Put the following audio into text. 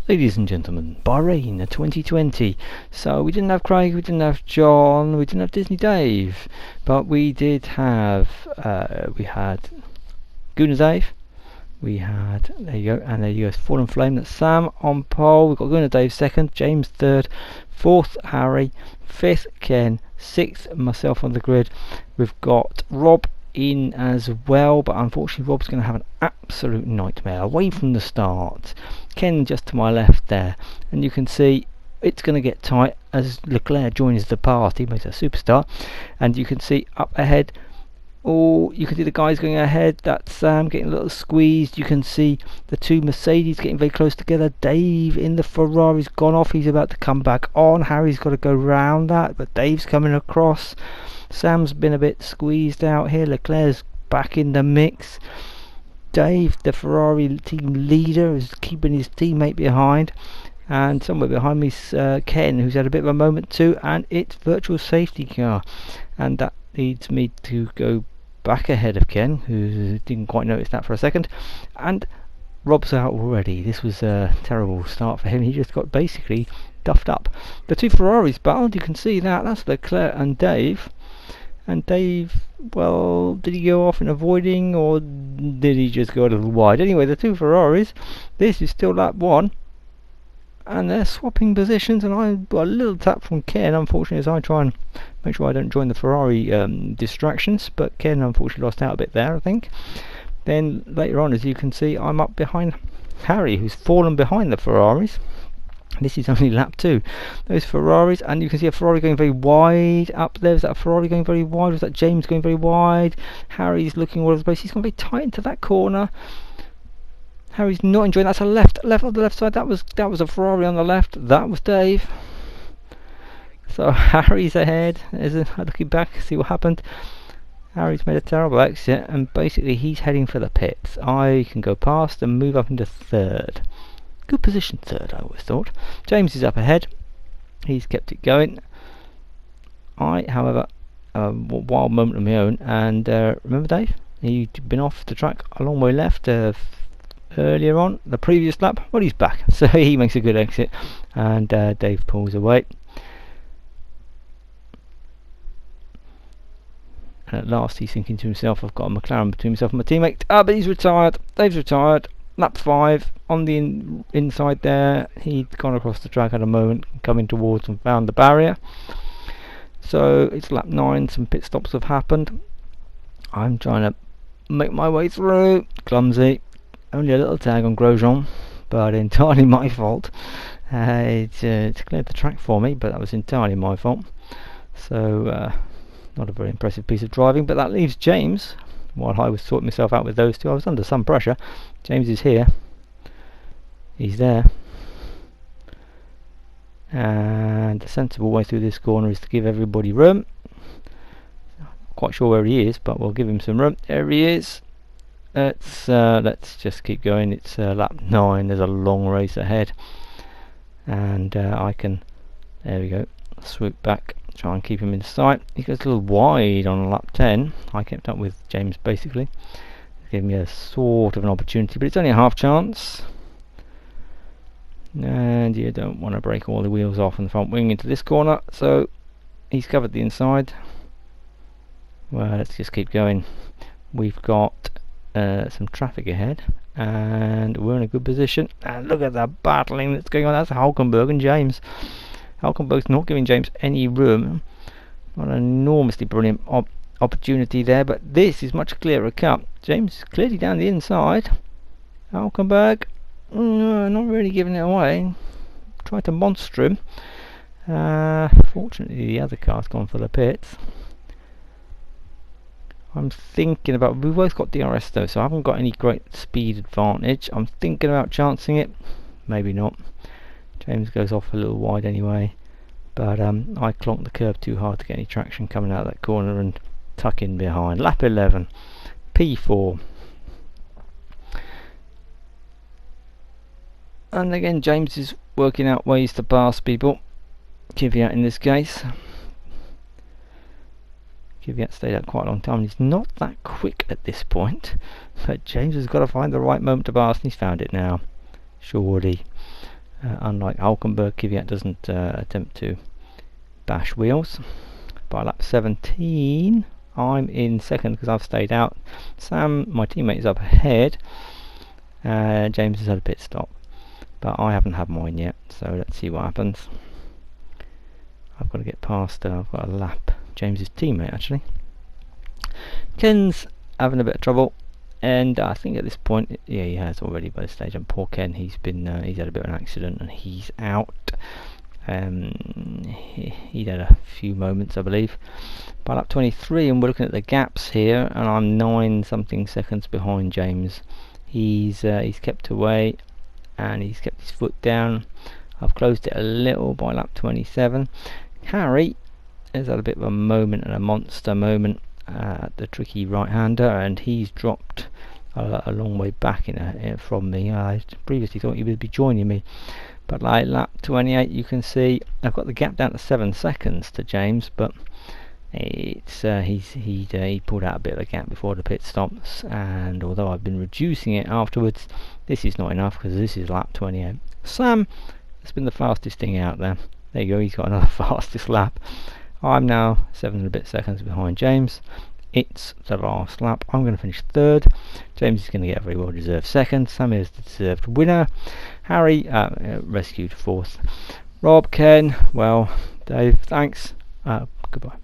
Ladies and gentlemen, Bahrain 2020. So we didn't have Craig, we didn't have John, we didn't have Disney Dave, but we did have, we had Guna Dave, we had, there you go, and there you go, Fallen Flame, that's Sam on pole, we've got Guna Dave second, James third, fourth Harry, fifth Ken, sixth myself on the grid, we've got Rob in as well, but unfortunately Rob's going to have an absolute nightmare away from the start. Ken just to my left there, and you can see it's going to get tight as Leclerc joins the party, makes a superstar, and you can see up ahead, you can see the guys going ahead, that's Sam getting a little squeezed, you can see the two Mercedes getting very close together, Dave in the Ferrari's gone off, he's about to come back on, Harry's got to go round that, but Dave's coming across, Sam's been a bit squeezed out here, Leclerc's back in the mix, Dave, the Ferrari team leader, is keeping his teammate behind, and somewhere behind me is Ken, who's had a bit of a moment too, and it's virtual safety car, and that leads me to go back ahead of Ken, who didn't quite notice that for a second, and Rob's out already. This was a terrible start for him. He just got basically duffed up. The two Ferraris battled, you can see that's Leclerc and Dave. And Dave, well, did he go off in avoiding, or did he just go a little wide? Anyway, the two Ferraris, this is still lap one, and they're swapping positions, and I got a little tap from Ken, unfortunately, as I try and make sure I don't join the Ferrari distractions, but Ken unfortunately lost out a bit there, I think. Then later on, as you can see, I'm up behind Harry, who's fallen behind the Ferraris. This is only lap 2. Those Ferraris, and you can see a Ferrari going very wide up there. Was that a Ferrari going very wide? Was that James going very wide? Harry's looking all over the place. He's going to be tight into that corner. Harry's not enjoying that. That's a left on the left side. That was a Ferrari on the left. That was Dave. So Harry's ahead. Looking back, see what happened. Harry's made a terrible exit, and basically he's heading for the pits. I can go past and move up into third. Good position third, I always thought. James is up ahead. He's kept it going. I, however, wild moment of my own. And remember Dave? He'd been off the track a long way left earlier on, the previous lap. Well, he's back. So he makes a good exit. And Dave pulls away. And at last he's thinking to himself, I've got a McLaren between myself and my teammate. But he's retired. Dave's retired. Lap 5 on the inside there, he'd gone across the track at a moment, coming towards and found the barrier. So it's lap 9, some pit stops have happened. I'm trying to make my way through, clumsy, only a little tag on Grosjean, but entirely my fault. It's cleared the track for me, but that was entirely my fault. So not a very impressive piece of driving, but that leaves James. While I was sorting myself out with those two, I was under some pressure. James is here. He's there. And the sensible way through this corner is to give everybody room. Not quite sure where he is, but we'll give him some room. There he is. Let's just keep going. It's lap 9. There's a long race ahead. And I can, there we go, swoop back. Try and keep him in sight. He goes a little wide on lap 10. I kept up with James basically. Gave me a sort of an opportunity, but it's only a half chance. And you don't want to break all the wheels off on the front wing into this corner. So he's covered the inside. Well, let's just keep going. We've got some traffic ahead, and we're in a good position. And look at the battling that's going on. That's Hulkenberg and James. Hulkenberg's not giving James any room. Not an enormously brilliant opportunity there, but this is much clearer cut. James clearly down the inside. Hulkenberg, not really giving it away. Tried to monster him. Fortunately, the other car's gone for the pits. I'm thinking about. We've both got DRS though, so I haven't got any great speed advantage. I'm thinking about chancing it. Maybe not. James goes off a little wide anyway, but I clonked the curb too hard to get any traction coming out of that corner and tuck in behind. Lap 11, P4. And again, James is working out ways to pass people. Kvyat in this case. Kvyat stayed out quite a long time. He's not that quick at this point, but James has got to find the right moment to pass, and he's found it now. Surely. Unlike Hulkenberg, Kvyat doesn't attempt to bash wheels. By lap 17, I'm in second because I've stayed out. Sam, my teammate, is up ahead. James has had a pit stop, but I haven't had mine yet, so let's see what happens. I've got to get past, I've got a lap James's teammate actually. Ken's having a bit of trouble, and I think at this point, yeah, he has already by this stage. And poor Ken, he's had a bit of an accident and he's out. He'd had a few moments, I believe. By lap 23, and we're looking at the gaps here, and I'm 9 something seconds behind James. He's kept away, and he's kept his foot down. I've closed it a little by lap 27. Harry has had a bit of a moment, and a monster moment at the tricky right-hander, and he's dropped a long way back from me. I previously thought he would be joining me, but like lap 28, you can see I've got the gap down to 7 seconds to James, but it's he pulled out a bit of a gap before the pit stops, and although I've been reducing it afterwards, this is not enough because this is lap 28. Sam has been the fastest thing out there. There you go, he's got another fastest lap. I'm now 7 and a bit seconds behind James. It's the last lap. I'm going to finish third. James is going to get a very well deserved second. Sam is the deserved winner. Harry rescued fourth. Rob, Ken, well, Dave, thanks. Goodbye.